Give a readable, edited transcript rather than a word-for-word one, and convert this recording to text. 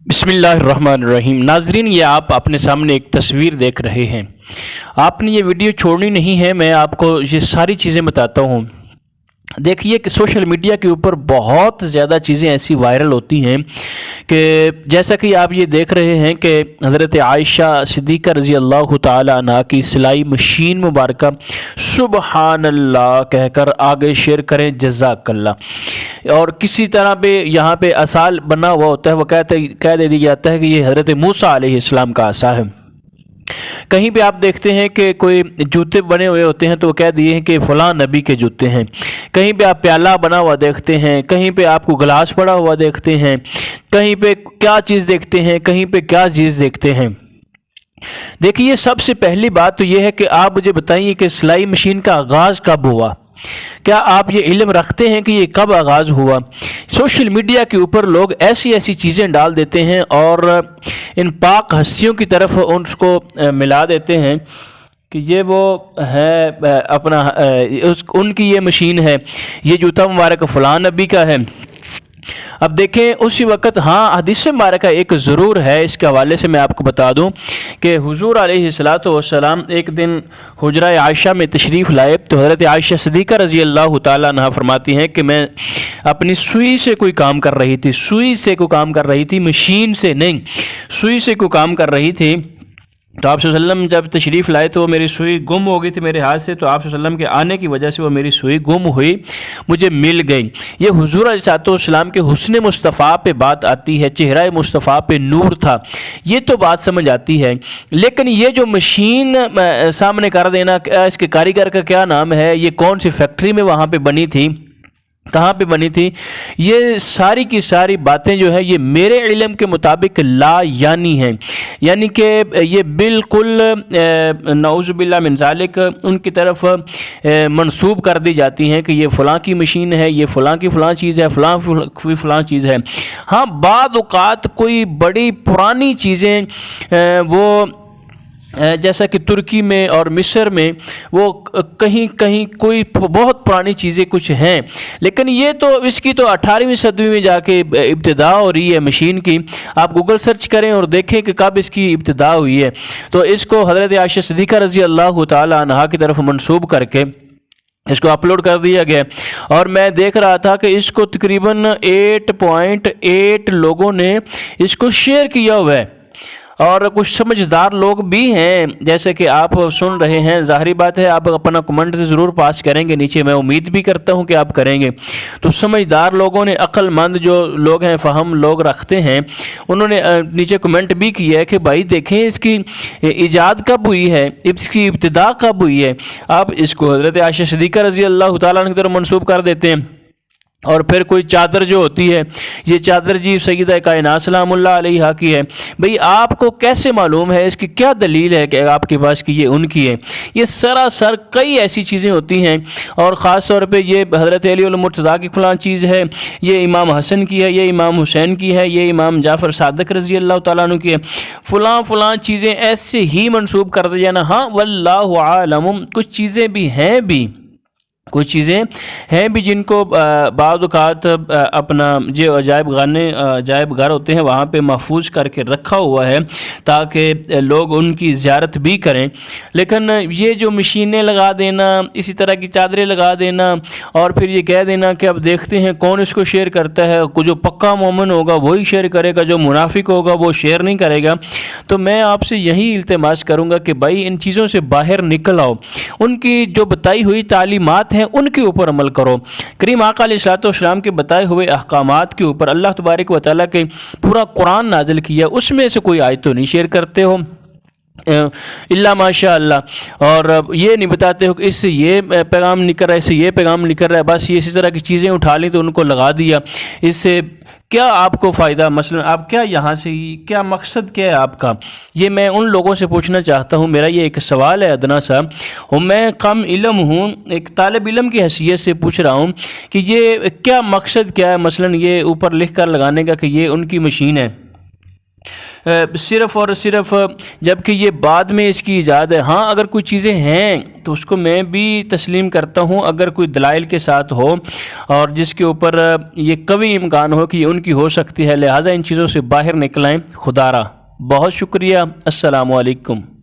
बिस्मिल्लाहिर्रहमानिर्रहीम। नाजरीन, ये आप अपने सामने एक तस्वीर देख रहे हैं। आपने ये वीडियो छोड़नी नहीं है, मैं आपको ये सारी चीज़ें बताता हूँ। देखिए कि सोशल मीडिया के ऊपर बहुत ज़्यादा चीज़ें ऐसी वायरल होती हैं कि जैसा कि आप ये देख रहे हैं कि हज़रत आयशा सिद्दीक़ा रज़ी अल्लाह तआला अन्हा की सिलाई मशीन मुबारक सुबहान अल्लाह कहकर आगे शेयर करें जज़ाकल्लाह। और किसी तरह पे यहाँ पे असाल बना हुआ होता है, वो कह दे दिया जाता है कि ये हज़रत मूसा अलैहिस्सलाम का असा है। कहीं पे आप देखते हैं कि कोई जूते बने हुए होते हैं तो वो कह दिए हैं कि फ़लाँ नबी के जूते हैं। कहीं पे आप प्याला बना हुआ देखते हैं, कहीं पे आपको गिलास पड़ा हुआ देखते हैं, कहीं पे क्या चीज़ देखते हैं, कहीं पे क्या चीज़ देखते हैं। देखिए, सबसे पहली बात तो ये है कि आप मुझे बताइए कि सिलाई मशीन का आगाज़ कब हुआ। क्या आप ये इल्म रखते हैं कि ये कब आगाज़ हुआ? सोशल मीडिया के ऊपर लोग ऐसी ऐसी चीज़ें डाल देते हैं और इन पाक हस्तियों की तरफ उनको मिला देते हैं कि ये वो है अपना उनकी ये मशीन है, ये जूता मुबारक फ़लाँ नबी का है। अब देखें उसी वक़्त हाँ हदीस मुबारक एक ज़रूर है। इसके हवाले से मैं आपको बता दूं कि हुज़ूर अलैहिस्सलातु वस्सलाम एक दिन हुजरा आयशा में तशरीफ़ लाए तो हज़रत आयशा सिद्दीक़ा रज़ी अल्लाह तआला अन्हा फरमाती हैं कि मैं अपनी सुई से कोई काम कर रही थी, सुई से कोई काम कर रही थी, मशीन से नहीं, सुई से कोई काम कर रही थी। तो आप सल्लम जब तशरीफ़ लाए तो मेरी सुई गुम हो गई थी मेरे हाथ से, तो आप सल्लम के आने की वजह से वो मेरी सुई गुम हुई, मुझे मिल गई। ये हुज़ूर अलैहिस्सलाम के हुस्न मुस्तफ़ा पे बात आती है, चेहरा मुस्तफ़ा पे नूर था, ये तो बात समझ आती है। लेकिन ये जो मशीन सामने कर देना, इसके कारीगर का क्या नाम है, ये कौन सी फैक्ट्री में वहाँ पे बनी थी, कहाँ पे बनी थी, ये सारी की सारी बातें जो है ये मेरे इल्म के मुताबिक ला यानी हैं, यानी कि ये बिल्कुल नऊज़ुबिल्लाह मिन ज़ालिक उनकी तरफ मंसूब कर दी जाती हैं कि ये फ़लाँ की मशीन है, ये फ़लाँ की फ़लाँ चीज़ है, फ़लाँ चीज़ है। हाँ, बाद औक़ात कोई बड़ी पुरानी चीज़ें वो जैसा कि तुर्की में और मिस्र में वो कहीं कहीं कोई बहुत पुरानी चीज़ें कुछ हैं, लेकिन ये तो इसकी तो 18वीं सदी में जाके इब्तिदा हो रही है मशीन की। आप गूगल सर्च करें और देखें कि कब इसकी इब्तिदा हुई है, तो इसको हज़रत आयशा सिद्दीक़ा रज़ी अल्लाह तआला अन्हा की तरफ मंसूब करके इसको अपलोड कर दिया गया। और मैं देख रहा था कि इसको तकरीबन 8.8 लोगों ने इसको शेयर किया हुआ है और कुछ समझदार लोग भी हैं जैसे कि आप सुन रहे हैं। ज़ाहिर बात है आप अपना कमेंट ज़रूर पास करेंगे नीचे, मैं उम्मीद भी करता हूं कि आप करेंगे। तो समझदार लोगों ने, अक्लमंद जो लोग हैं, फ़हम लोग रखते हैं, उन्होंने नीचे कमेंट भी किया है कि भाई देखें इसकी ईजाद कब हुई है, इसकी इब्तिदा कब हुई है। आप इसको हज़रत आयशा सिद्दीक़ा रज़ी अल्लाह तआला अन्हा की तरफ मंसूब कर देते हैं। और फिर कोई चादर जो होती है, ये चादर जी सैयदा कायनात सलामुल्लाह अलैहा की है। भाई आपको कैसे मालूम है, इसकी क्या दलील है कि आपके पास कि ये उनकी है? ये सरासर कई ऐसी चीज़ें होती हैं और ख़ास तौर पे ये हज़रत अली वल मुर्तज़ा की फ़लाँ चीज़ है, ये इमाम हसन की है, ये इमाम हुसैन की है, ये इमाम जाफ़र सादिक रज़ी अल्लाह तआला अन्हु की है। फ़लाँ चीज़ें ऐसे ही मंसूब कर दिया ना। हाँ, वल्लाहु आलम, कुछ चीज़ें भी हैं जिनको बाद औक़ात अपना जो अजायब घर होते हैं वहाँ पे महफूज करके रखा हुआ है ताकि लोग उनकी ज़ियारत भी करें। लेकिन ये जो मशीनें लगा देना, इसी तरह की चादरें लगा देना और फिर ये कह देना कि अब देखते हैं कौन इसको शेयर करता है, जो पक्का मोमिन होगा वही शेयर करेगा, जो मुनाफिक होगा वो शेयर नहीं करेगा। तो मैं आपसे यही इल्तिमास करूँगा कि भाई इन चीज़ों से बाहर निकल आओ, उनकी जो बताई हुई तालीमात उनके ऊपर अमल करो। करीम आका अलैहिस्सलाम के बताए हुए अहकामात के ऊपर अल्लाह तबारक व तआला के पूरा कुरान नाज़िल किया, उसमें से कोई आयत तो नहीं शेयर करते हो इल्ला माशा अल्लाह, और ये नहीं बताते हो कि इससे ये पैगाम निकल रहा है, इससे ये पैगाम निकल रहा है, बस ये इसी तरह की चीज़ें उठा ली तो उनको लगा दिया। इससे क्या आपको फ़ायदा, मसलन आप क्या यहाँ से, क्या मकसद क्या है आपका? ये मैं उन लोगों से पूछना चाहता हूँ। मेरा ये एक सवाल है अदना सा, और मैं कम इल्म हूँ, एक तालिब इल्म की हैसियत से पूछ रहा हूँ कि ये क्या मकसद क्या है, मसलन ये ऊपर लिख कर लगाने का कि ये उनकी मशीन है। صرف اور صرف جبکہ یہ بعد میں اس کی ایجاد ہے۔ ہاں اگر کوئی چیزیں ہیں تو اس کو میں بھی تسلیم کرتا ہوں، اگر کوئی دلائل کے ساتھ ہو اور جس کے اوپر یہ قوی امکان ہو کہ یہ ان کی ہو سکتی ہے، لہٰذا ان چیزوں سے باہر نکلائیں۔ خدا را بہت شکریہ، السلام علیکم۔